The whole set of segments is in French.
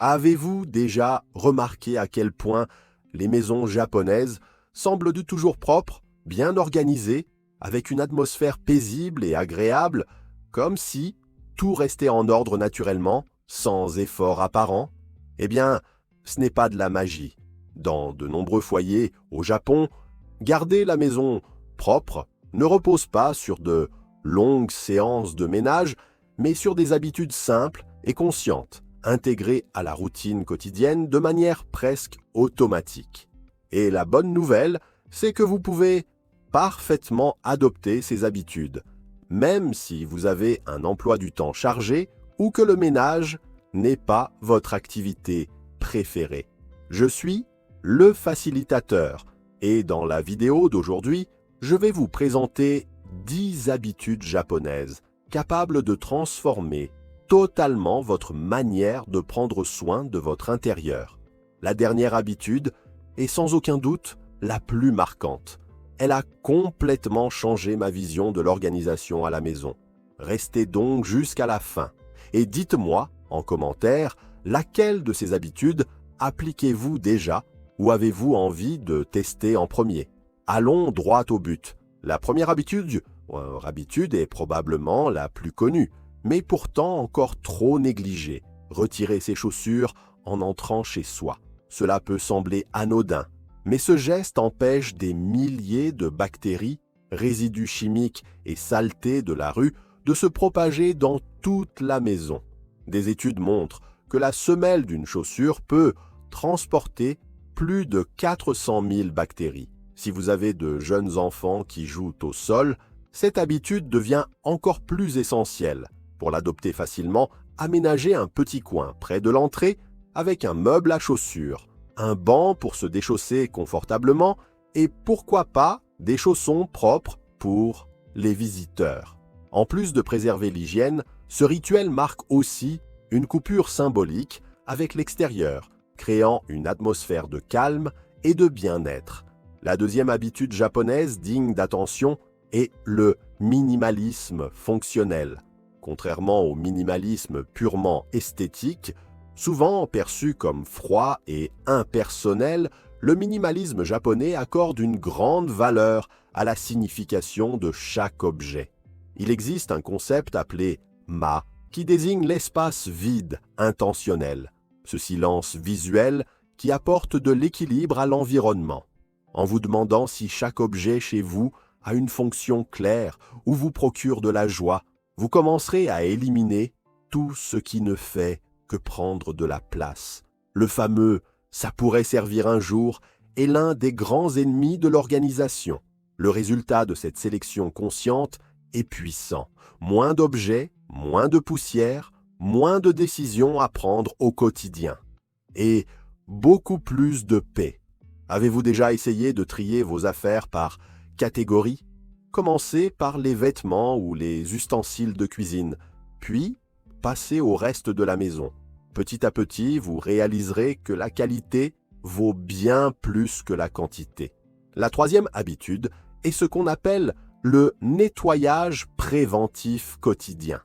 Avez-vous déjà remarqué à quel point les maisons japonaises semblent toujours propres, bien organisées, avec une atmosphère paisible et agréable, comme si tout restait en ordre naturellement, sans effort apparent? Eh bien, ce n'est pas de la magie. Dans de nombreux foyers au Japon, garder la maison propre ne repose pas sur de longues séances de ménage, mais sur des habitudes simples et conscientes, intégrées à la routine quotidienne de manière presque automatique. Et la bonne nouvelle, c'est que vous pouvez parfaitement adopter ces habitudes, même si vous avez un emploi du temps chargé ou que le ménage n'est pas votre activité préférée. Je suis le facilitateur et dans la vidéo d'aujourd'hui, je vais vous présenter 10 habitudes japonaises capables de transformer totalement votre manière de prendre soin de votre intérieur. La dernière habitude est sans aucun doute la plus marquante. Elle a complètement changé ma vision de l'organisation à la maison. Restez donc jusqu'à la fin et dites-moi en commentaire laquelle de ces habitudes appliquez-vous déjà ou avez-vous envie de tester en premier. Allons droit au but. La première habitude est probablement la plus connue, mais pourtant encore trop négligée. Retirer ses chaussures en entrant chez soi. Cela peut sembler anodin, mais ce geste empêche des milliers de bactéries, résidus chimiques et saletés de la rue de se propager dans toute la maison. Des études montrent que la semelle d'une chaussure peut transporter plus de 400 000 bactéries. Si vous avez de jeunes enfants qui jouent au sol, cette habitude devient encore plus essentielle. Pour l'adopter facilement, aménagez un petit coin près de l'entrée avec un meuble à chaussures, un banc pour se déchausser confortablement et pourquoi pas des chaussons propres pour les visiteurs. En plus de préserver l'hygiène, ce rituel marque aussi une coupure symbolique avec l'extérieur, créant une atmosphère de calme et de bien-être. La deuxième habitude japonaise digne d'attention est le minimalisme fonctionnel. Contrairement au minimalisme purement esthétique, souvent perçu comme froid et impersonnel, le minimalisme japonais accorde une grande valeur à la signification de chaque objet. Il existe un concept appelé ma, qui désigne l'espace vide intentionnel, ce silence visuel qui apporte de l'équilibre à l'environnement. En vous demandant si chaque objet chez vous a une fonction claire ou vous procure de la joie, vous commencerez à éliminer tout ce qui ne fait que prendre de la place. Le fameux « ça pourrait servir un jour » est l'un des grands ennemis de l'organisation. Le résultat de cette sélection consciente est puissant. Moins d'objets, moins de poussière, moins de décisions à prendre au quotidien. Et beaucoup plus de paix. Avez-vous déjà essayé de trier vos affaires par catégorie? Commencez par les vêtements ou les ustensiles de cuisine, puis passez au reste de la maison. Petit à petit, vous réaliserez que la qualité vaut bien plus que la quantité. La troisième habitude est ce qu'on appelle le nettoyage préventif quotidien.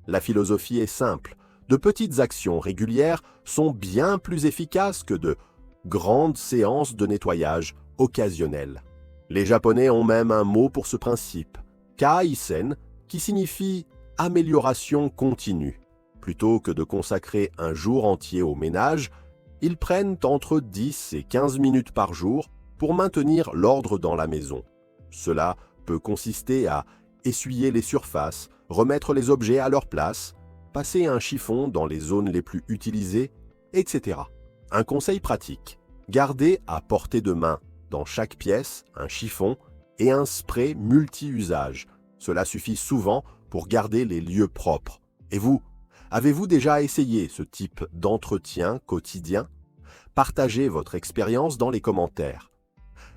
La philosophie est simple. De petites actions régulières sont bien plus efficaces que de grandes séances de nettoyage occasionnelles. Les Japonais ont même un mot pour ce principe, kaizen, qui signifie amélioration continue. Plutôt que de consacrer un jour entier au ménage, ils prennent entre 10 et 15 minutes par jour pour maintenir l'ordre dans la maison. Cela peut consister à essuyer les surfaces, remettre les objets à leur place, passer un chiffon dans les zones les plus utilisées, etc. Un conseil pratique, gardez à portée de main dans chaque pièce un chiffon et un spray multi-usage. Cela suffit souvent pour garder les lieux propres. Et vous, avez-vous déjà essayé ce type d'entretien quotidien? Partagez votre expérience dans les commentaires.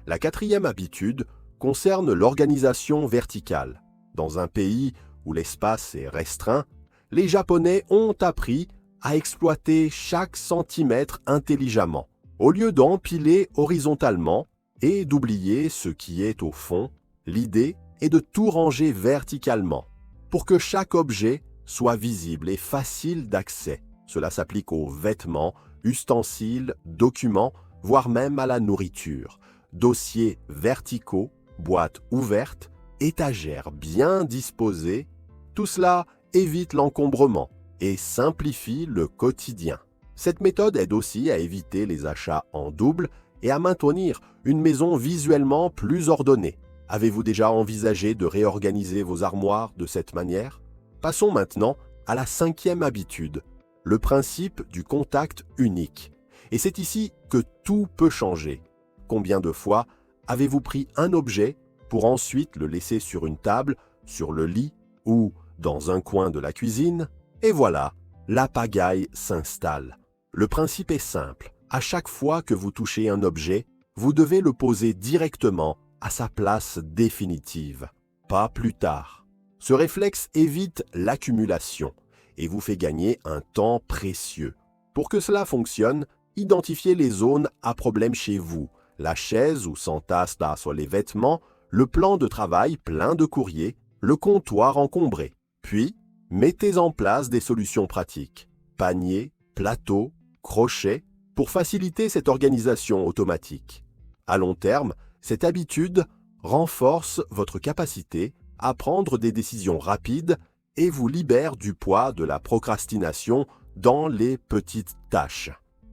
La quatrième habitude concerne l'organisation verticale. Dans un pays où l'espace est restreint, les Japonais ont appris à exploiter chaque centimètre intelligemment, au lieu d'empiler horizontalement et d'oublier ce qui est au fond. L'idée est de tout ranger verticalement, pour que chaque objet soit visible et facile d'accès. Cela s'applique aux vêtements, ustensiles, documents, voire même à la nourriture. Dossiers verticaux, boîtes ouvertes, étagères bien disposées, tout cela évite l'encombrement et simplifie le quotidien. Cette méthode aide aussi à éviter les achats en double et à maintenir une maison visuellement plus ordonnée. Avez-vous déjà envisagé de réorganiser vos armoires de cette manière? Passons maintenant à la 5e habitude, le principe du contact unique. Et c'est ici que tout peut changer. Combien de fois avez-vous pris un objet pour ensuite le laisser sur une table, sur le lit ou dans un coin de la cuisine? Et voilà, la pagaille s'installe. Le principe est simple. À chaque fois que vous touchez un objet, vous devez le poser directement à sa place définitive, pas plus tard. Ce réflexe évite l'accumulation et vous fait gagner un temps précieux. Pour que cela fonctionne, identifiez les zones à problème chez vous, la chaise où s'entassent les vêtements, le plan de travail plein de courriers, le comptoir encombré. Puis, mettez en place des solutions pratiques, paniers, plateaux, crochets, pour faciliter cette organisation automatique. À long terme, cette habitude renforce votre capacité à prendre des décisions rapides et vous libère du poids de la procrastination dans les petites tâches.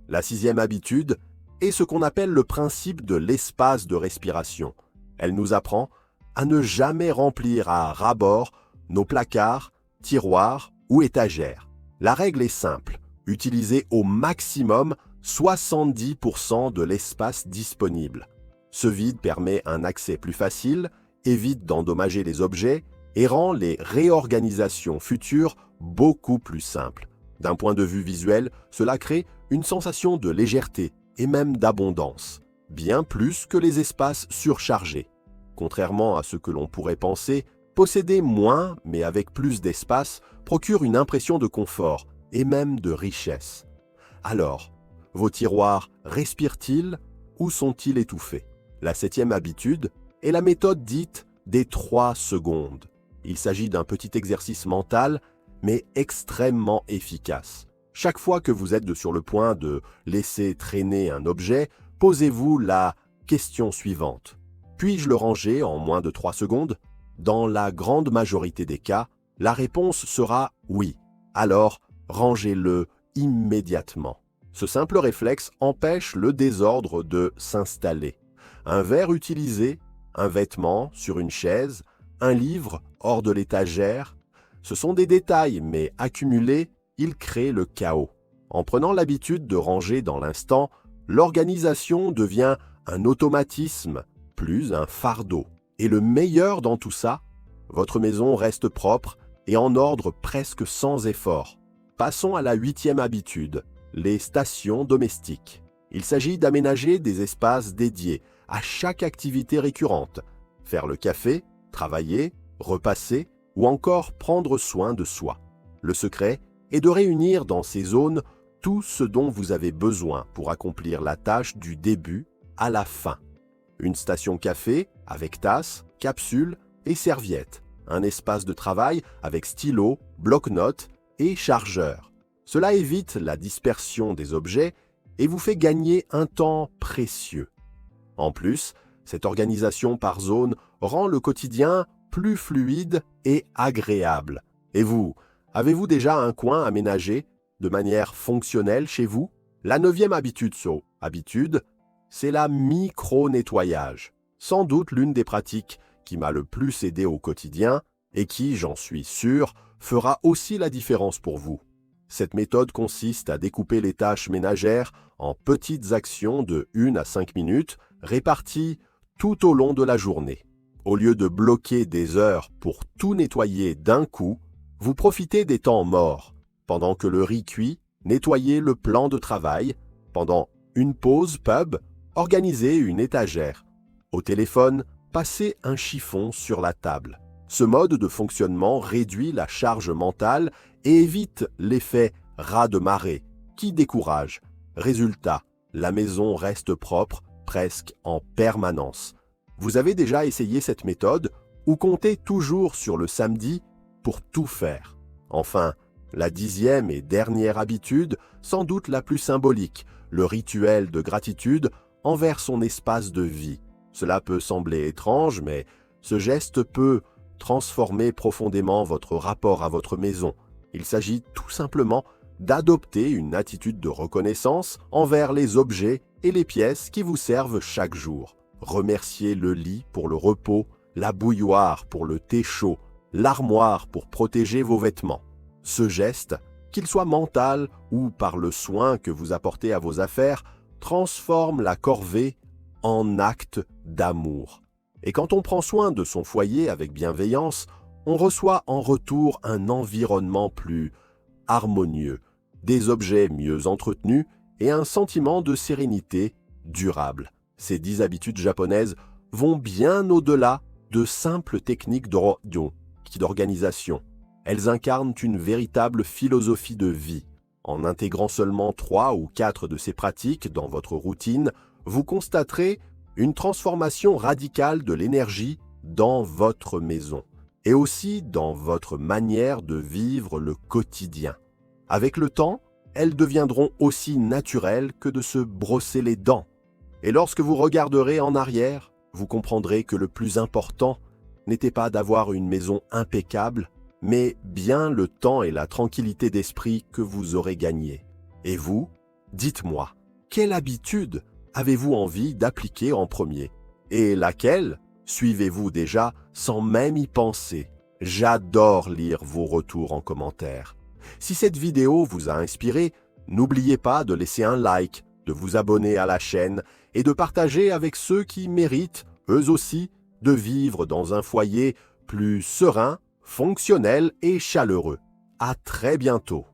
La 6e habitude est ce qu'on appelle le principe de l'espace de respiration. Elle nous apprend à ne jamais remplir à ras-bord nos placards, tiroirs ou étagères. La règle est simple, utilisez au maximum 70% de l'espace disponible. Ce vide permet un accès plus facile, évite d'endommager les objets et rend les réorganisations futures beaucoup plus simples. D'un point de vue visuel, cela crée une sensation de légèreté et même d'abondance, bien plus que les espaces surchargés. Contrairement à ce que l'on pourrait penser, posséder moins mais avec plus d'espace procure une impression de confort et même de richesse. Alors, vos tiroirs respirent-ils ou sont-ils étouffés? La 7e habitude est la méthode dite des 3 secondes. Il s'agit d'un petit exercice mental, mais extrêmement efficace. Chaque fois que vous êtes sur le point de laisser traîner un objet, posez-vous la question suivante. Puis-je le ranger en moins de 3 secondes? Dans la grande majorité des cas, la réponse sera oui. Alors, rangez-le immédiatement. Ce simple réflexe empêche le désordre de s'installer. Un verre utilisé, un vêtement sur une chaise, un livre hors de l'étagère, ce sont des détails, mais accumulés, ils créent le chaos. En prenant l'habitude de ranger dans l'instant, l'organisation devient un automatisme, plus un fardeau. Et le meilleur dans tout ça, votre maison reste propre et en ordre presque sans effort. Passons à la 8e habitude, les stations domestiques. Il s'agit d'aménager des espaces dédiés à chaque activité récurrente. Faire le café, travailler, repasser ou encore prendre soin de soi. Le secret est de réunir dans ces zones tout ce dont vous avez besoin pour accomplir la tâche du début à la fin. Une station café avec tasse, capsule et serviette. Un espace de travail avec stylo, bloc-notes et chargeur. Cela évite la dispersion des objets et vous fait gagner un temps précieux. En plus, cette organisation par zone rend le quotidien plus fluide et agréable. Et vous, avez-vous déjà un coin aménagé de manière fonctionnelle chez vous? La 9e habitude, c'est la micro-nettoyage. Sans doute l'une des pratiques qui m'a le plus aidé au quotidien et qui, j'en suis sûr, fera aussi la différence pour vous. Cette méthode consiste à découper les tâches ménagères en petites actions de 1 à 5 minutes réparties tout au long de la journée. Au lieu de bloquer des heures pour tout nettoyer d'un coup, vous profitez des temps morts. Pendant que le riz cuit, nettoyez le plan de travail. Pendant une pause pub, organisez une étagère. Au téléphone, passez un chiffon sur la table. Ce mode de fonctionnement réduit la charge mentale et évite l'effet raz de marée qui décourage. Résultat, la maison reste propre presque en permanence. Vous avez déjà essayé cette méthode ou comptez toujours sur le samedi pour tout faire? Enfin, La 10e et dernière habitude, sans doute la plus symbolique, le rituel de gratitude envers son espace de vie. Cela peut sembler étrange, mais ce geste peut transformer profondément votre rapport à votre maison. Il s'agit tout simplement d'adopter une attitude de reconnaissance envers les objets et les pièces qui vous servent chaque jour. Remerciez le lit pour le repos, la bouilloire pour le thé chaud, l'armoire pour protéger vos vêtements. Ce geste, qu'il soit mental ou par le soin que vous apportez à vos affaires, transforme la corvée en acte d'amour. Et quand on prend soin de son foyer avec bienveillance, on reçoit en retour un environnement plus harmonieux, des objets mieux entretenus et un sentiment de sérénité durable. Ces 10 habitudes japonaises vont bien au-delà de simples techniques d'organisation. Elles incarnent une véritable philosophie de vie. En intégrant seulement 3 ou 4 de ces pratiques dans votre routine, vous constaterez une transformation radicale de l'énergie dans votre maison et aussi dans votre manière de vivre le quotidien. Avec le temps, elles deviendront aussi naturelles que de se brosser les dents. Et lorsque vous regarderez en arrière, vous comprendrez que le plus important n'était pas d'avoir une maison impeccable, mais bien le temps et la tranquillité d'esprit que vous aurez gagné. Et vous, dites-moi, quelle habitude avez-vous envie d'appliquer en premier? Et laquelle suivez-vous déjà sans même y penser? J'adore lire vos retours en commentaire. Si cette vidéo vous a inspiré, n'oubliez pas de laisser un like, de vous abonner à la chaîne et de partager avec ceux qui méritent, eux aussi, de vivre dans un foyer plus serein, fonctionnel et chaleureux. À très bientôt.